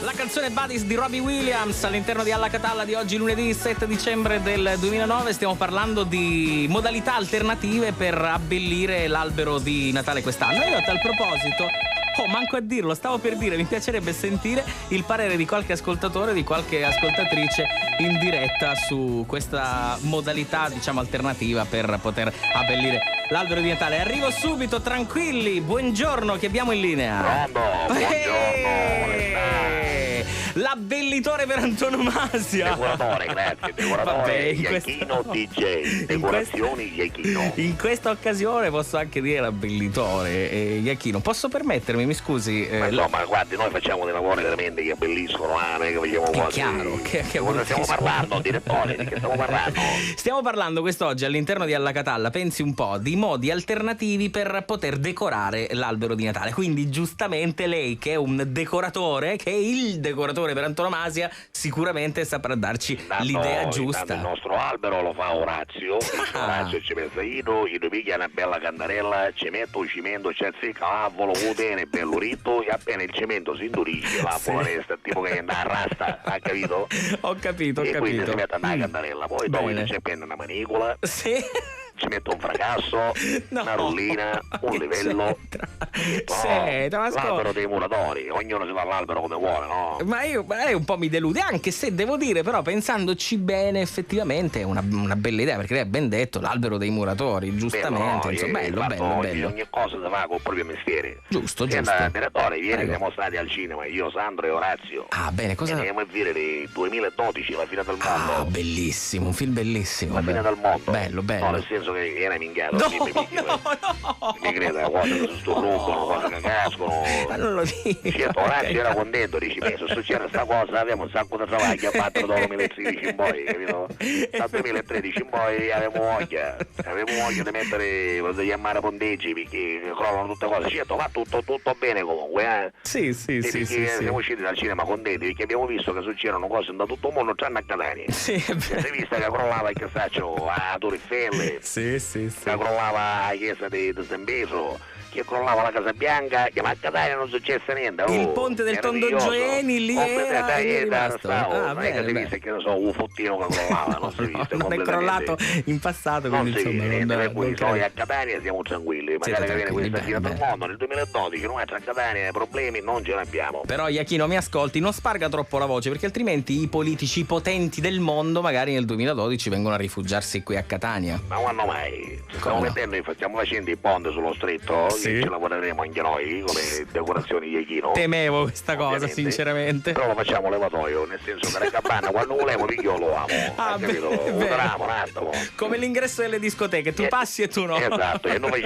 La canzone Buddies di Robbie Williams all'interno di Alla Catalla di oggi, lunedì 7 dicembre del 2009. Stiamo parlando di modalità alternative per abbellire l'albero di Natale quest'anno. E a tal proposito, manco a dirlo, stavo per dire, mi piacerebbe sentire il parere di qualche ascoltatore, di qualche ascoltatrice in diretta su questa modalità, diciamo, alternativa per poter abbellire l'albero di Natale. Arrivo subito, tranquilli, buongiorno, chi abbiamo in linea? Pronto, buongiorno, l'abbellitore per antonomasia. decoratore, grazie, decoratore, Iachino DJ, decorazioni Iachino. In questa occasione posso anche dire l'abbellitore Iachino. Posso permettermi, mi scusi? Ma insomma, guardi, noi facciamo dei lavori veramente che abbelliscono, non è che facciamo cose. Chiaro, che cosa stiamo parlando, direttore? Di che stiamo parlando? Stiamo parlando quest'oggi all'interno di Alla Catalla, pensi un po', di modi alternativi per poter decorare l'albero di Natale. Quindi giustamente lei, che è un decoratore, che è il decoratore per antonomasia, sicuramente saprà darci l'idea giusta. Il nostro albero lo fa Orazio. Orazio ci pensa io piglia una bella candarella, ci metto il cemento, c'è il cavolo, bene, bello ritto, e appena il cemento si indurisce, la resta tipo che andà a rasta, ha capito? Ho capito. E quindi si mette una candarella, poi dopo ci prende una manicola. Sì. Ci metto un fracasso, una rullina, un livello. L'albero dei muratori, ognuno si fa l'albero come vuole, no? Ma lei un po' mi delude, anche se devo dire, però, pensandoci bene, effettivamente è una bella idea, perché lei ha ben detto l'albero dei muratori, giustamente. Bello. Ogni cosa si fa con il proprio mestiere. Giusto. Direttore, ieri siamo stati al cinema, io, Sandro e Orazio. Ah, bene, cosa? Andiamo a vedere il 2012, La fine del mondo. Ah, bellissimo, un film bellissimo. La fine del mondo. Bello. No, nel senso che era minchiato. No. Mi crede, cose che si stornubano, cose che cascono. Ma non lo dico. Certo, Orazio era contento, dici, se succede sta cosa abbiamo un sacco di travaglio fatto dal 2013 in poi, capito? Dal 2013 in poi avevamo voglia di mettere, di chiamare ponteggi, perché crollano tutte cose. Certo, va tutto bene comunque, eh? Sì. Siamo usciti dal cinema contenti perché abbiamo visto che succedono cose da tutto il mondo tranne a Catania. Sì, è vero. Si è vista che crollava il cassaccio a Torrefelle. Sì. Che crollava la chiesa di San Pietro, che crollava la Casa Bianca, che ma a Catania non successe niente. Il ponte del Tondo Gioeni lì era rimasto. Non è che si viste che ne so, un fottino che crollava, non si viste. Non è crollato in passato, non quindi si insomma vede, quindi noi a Catania siamo tranquilli, magari che viene questa fine del mondo nel 2012, noi a Catania problemi non ce ne abbiamo. Però Iachino, mi ascolti, non sparga troppo la voce, perché altrimenti i politici potenti del mondo magari nel 2012 vengono a rifugiarsi qui a Catania. Ma quando mai? Stiamo mettendo, stiamo facendo il ponte sullo stretto, sì. Ci lavoreremo anche noi come decorazioni di Iachino. Temevo questa cosa, sinceramente. Però lo facciamo levatoio, nel senso che la cabana quando volevo io lo amo. Capito? Un attimo. Come l'ingresso delle discoteche, tu passi e tu no. Esatto, e noi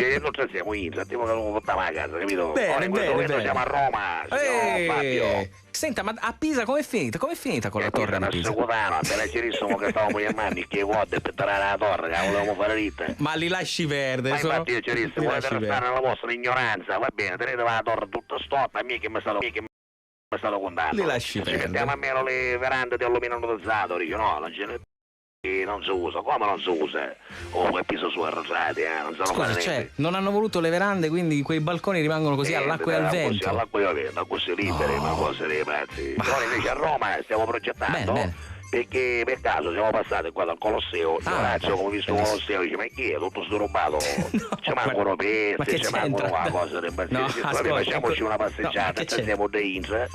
siamo in, tipo che non portiamo a casa, capito? Ora in questo momento siamo a Roma, Fabio. Senta, ma a Pisa com'è finita? Com'è finita con la torre di Pisa? Appena ci rissimo che stavamo chiamando che vuote per tornare alla torre, che la volevamo fare ritta. Ma li lasci perdere, ma infatti io ci rissimo, volete restare nella vostra ignoranza, va bene, tenete la torre tutta storta, a me che mi è stato contando. Li lasci perdere. Mettiamo a meno le verande di alluminio dozzato, dice no, non si usa, come non si usa? Oh, è piso su arrosati, non sanno fare niente. Non hanno voluto le verande, quindi quei balconi rimangono così all'acqua e al vento. All'acqua e al vento, così liberi, una cosa dei pazzi. Noi invece a Roma stiamo progettando. Bene. Perché per caso siamo passati qua dal Colosseo, Orazio come visto il Colosseo dice ma chi è tutto sto rubato? Ci mancano pezzi, ci mancano una cosa del facciamoci una passeggiata, siamo dei Inza,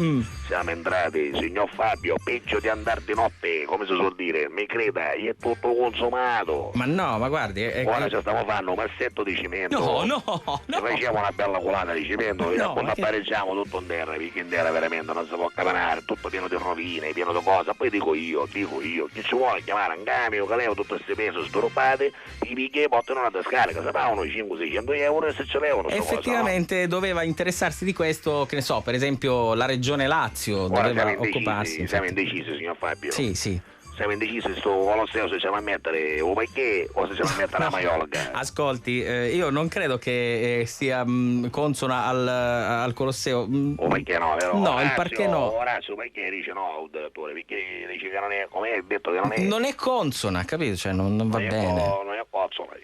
siamo entrati, signor Fabio, peggio di andare di notte, come si suol dire, mi creda, è tutto consumato. Ma no, ma guardi, ora ci stiamo facendo un massetto di cemento. No. Facciamo una bella colata di cemento, quando appareggiamo tutto in terra, perché in terra veramente non si può camminare, tutto pieno di rovine, pieno di cose, poi dico io, chi ci vuole chiamare un camion che leva tutte queste pese sviluppate, i picchi portano una discarica, se pagano 500-600 euro e se ce levano. Effettivamente doveva interessarsi di questo, che ne so, per esempio la regione Lazio doveva occuparsi. Siamo indecisi, signor Fabio. Sì. Siamo indecisi sto Colosseo se ci va a mettere o perché o se ci va a mettere la maiolga. Ascolti, io non credo che sia consona al Colosseo. O perché no, vero? No, il perché no. Orazio, perché dice no, direttore? Perché dice che non è, come hai detto che non è. Non è consona, capito? Cioè non va bene. Non è consona.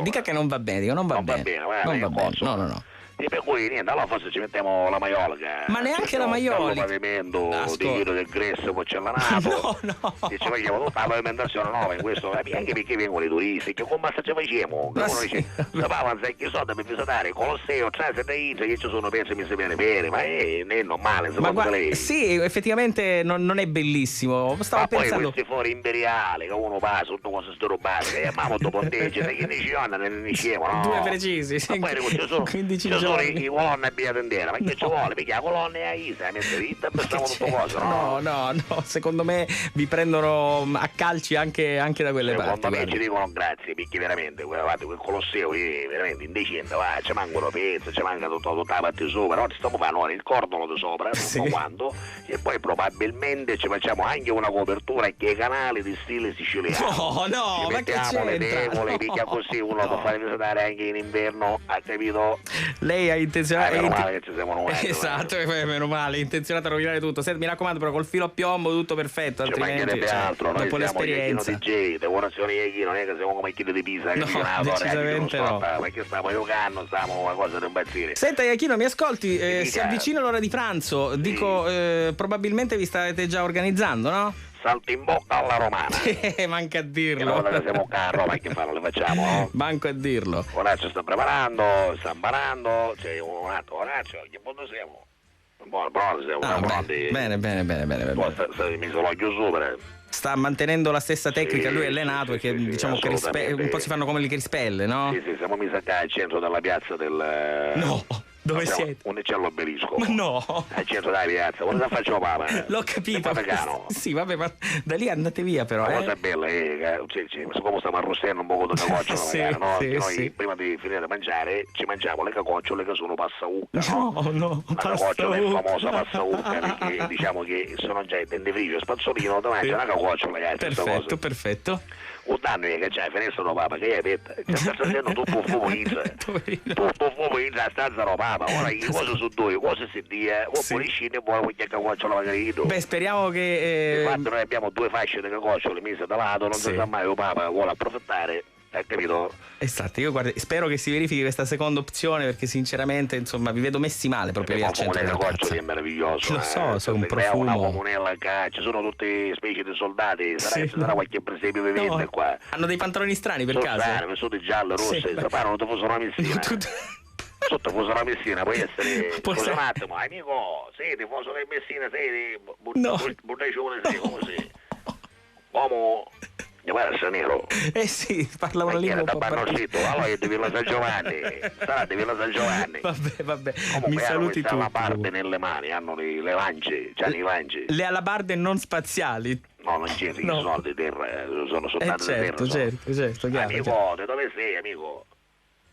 Dica che non va bene, non va bene. Non va bene. No. E per cui niente, allora forse ci mettiamo la maiolica. Ma neanche la maiolica. Il pavimento di chilo del gresso porcellanato. No. E ci facciamo tutta la pavimentazione nuova in questo. Anche perché vengono i turisti, che come ci facciamo? Che uno dice, sapevano se chi soldi per visitare il Colosseo, Trase da Inter, che ci sono pensi mi si viene bene, ma è normale, secondo lei. Sì, effettivamente non è bellissimo. Stavo pensando. Poi questi fori imperiali, che uno passa tutto con queste rubate, ma molto ponteggi, da 15 giorni ne dicevano, no? 2 precisi, sì. Ma poi ci sono 15 giorni. i colonna e via tendera, ma che ci vuole? Perché la colonna è a Isa, mette vita, pensiamo tutto cosa, no? No, secondo me vi prendono a calci anche da quelle parti. Secondo me ci dicono grazie, perché veramente quel Colosseo è veramente indecente, va, ci mancano pezzi, ci manca tutta la parte sopra, no? Stiamo facendo il cordolo di sopra, non so quando, e poi probabilmente ci facciamo anche una copertura che i canali di stile siciliano. No, ma che c'entra? Le tegole, perché così uno può fare visitare anche in inverno, ha capito? Lei ha intenzionato. Meno male che ci siamo nuovati. Esatto, meno male, intenzionato a rovinare tutto. Senti, mi raccomando, però col filo a piombo tutto perfetto, ci altrimenti mancherebbe altro, noi dopo siamo l'esperienza. DJ, decorazioni di non è che siamo come i chili di Pisa, che decisamente no. Perché stiamo giocando, stiamo una cosa da impazzire. Senta Iachino, mi ascolti, si avvicina l'ora di pranzo, sì. Dico, probabilmente vi state già organizzando, no? Salto in bocca alla romana. Manca a dirlo. Una volta che siamo qua a Roma, che fanno, le facciamo, no? Manco a dirlo. Orazio sta preparando, sta imparando, c'è un attimo, Orazio, che punto siamo? Buono, siamo pronti. Bene. Poi mi sono l'occhio sopra. Sta mantenendo la stessa tecnica, lui è allenato, perché diciamo che un po' si fanno come le crispelle, no? Sì, siamo messi qua al centro della piazza del... No! Dove siete? Un c'è l'obelisco. Ma no! Al centro della piazza, cosa faccio papà? L'ho capito. Sì, vabbè, ma da lì andate via però. La cosa bella è che siccome stiamo arrostendo un po' di cacocciole, sì, magari, no? Sì, noi prima di finire di mangiare ci mangiamo le cacocciole che sono passaucca, no? La cacocciola è famosa passaucca, perché diciamo che sono già in dentifricio spazzolino, dove mangia una cacocciola, ragazzi. Perfetto. Un danno è che c'è finestra no papa, che è aperta, che sta facendo tutto un fumo in la stanza no papa, ora che cosa su due, cosa si dia, oppure scende e vuole qualche cacocciola magari. Beh, speriamo che... Infatti noi abbiamo 2 fasce di cacocciola messe da lato, non si sa mai, papa vuole approfittare. Hai capito? Esatto, io spero che si verifichi questa seconda opzione, perché sinceramente insomma vi vedo messi male proprio lì al centro della piazza. È meraviglioso. Lo so, sono un profumo. Una comunella qua, ci sono tutte specie di soldati, ci sarà qualche presepio vivente qua. Hanno dei pantaloni strani per caso? Strani, sono giallo, rosse, sembrano che fossero una messina. Sotto fosse una messina, può essere. Scusa un attimo, amico, senti, fosse una messina, senti, buttaccione, sei come sei. Uomo. Guarda, essere nero. Sì, parla una lingua un po' particolare. Allora è di Villa San Giovanni. Sarà di Villa San Giovanni. Vabbè. Comunque mi saluti tu. Hanno la barbe nelle mani, hanno le lance, c'hanno i lance. Le alabarde non spaziali. No, non c'è, i soldi terra, sono soltanto di terra. Certo, chiaro. Amico, da dove sei, amico?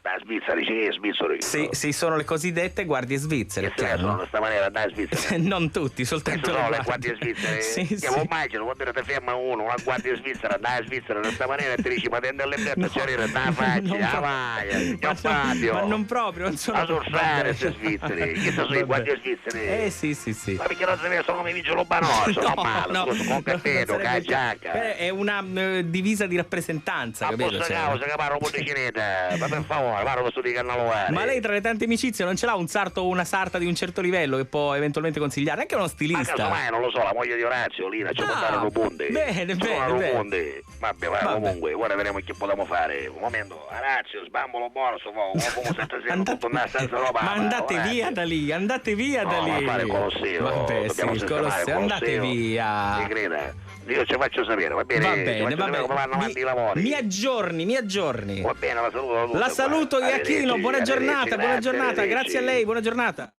Da Svizzera, dice che è svizzero. Sì, sono le cosiddette guardie svizzere. Che sono questa maniera da Svizzera? Non tutti, soltanto le guardie svizzere. Io immagino quando ti ferma una guardia svizzera da Svizzera di questa maniera e ti dici ma tende all'interno c'è da faccia, ma non proprio, non sono. A surfare queste svizzere. Che sono i guardie svizzere? Sì. Ma perché non si vedono come vigile urbano? Sono male, con cappello, con giacca. È una divisa di rappresentanza, capito? Ma posso causa che parlo punticinetta, ma per favore. Ma lei tra le tante amicizie non ce l'ha un sarto o una sarta di un certo livello che può eventualmente consigliare? Anche uno stilista. Ma casomai non lo so, la moglie di Orazio, Lina, ci può dare Rubundi. Bene. Vabbè, comunque, ora vedremo che possiamo fare. Un momento, Orazio, sbambolo borso, come tutto andare senza roba. Ma andate via da lì, Ma fare il Colosseo. Vabbè, sì, il Colosseo, andate via. Mi creda. Io ci faccio sapere, va bene? I lavori. Mi aggiorni. Va bene, la saluto. La saluto Iachino, buona giornata, grazie a lei, buona giornata.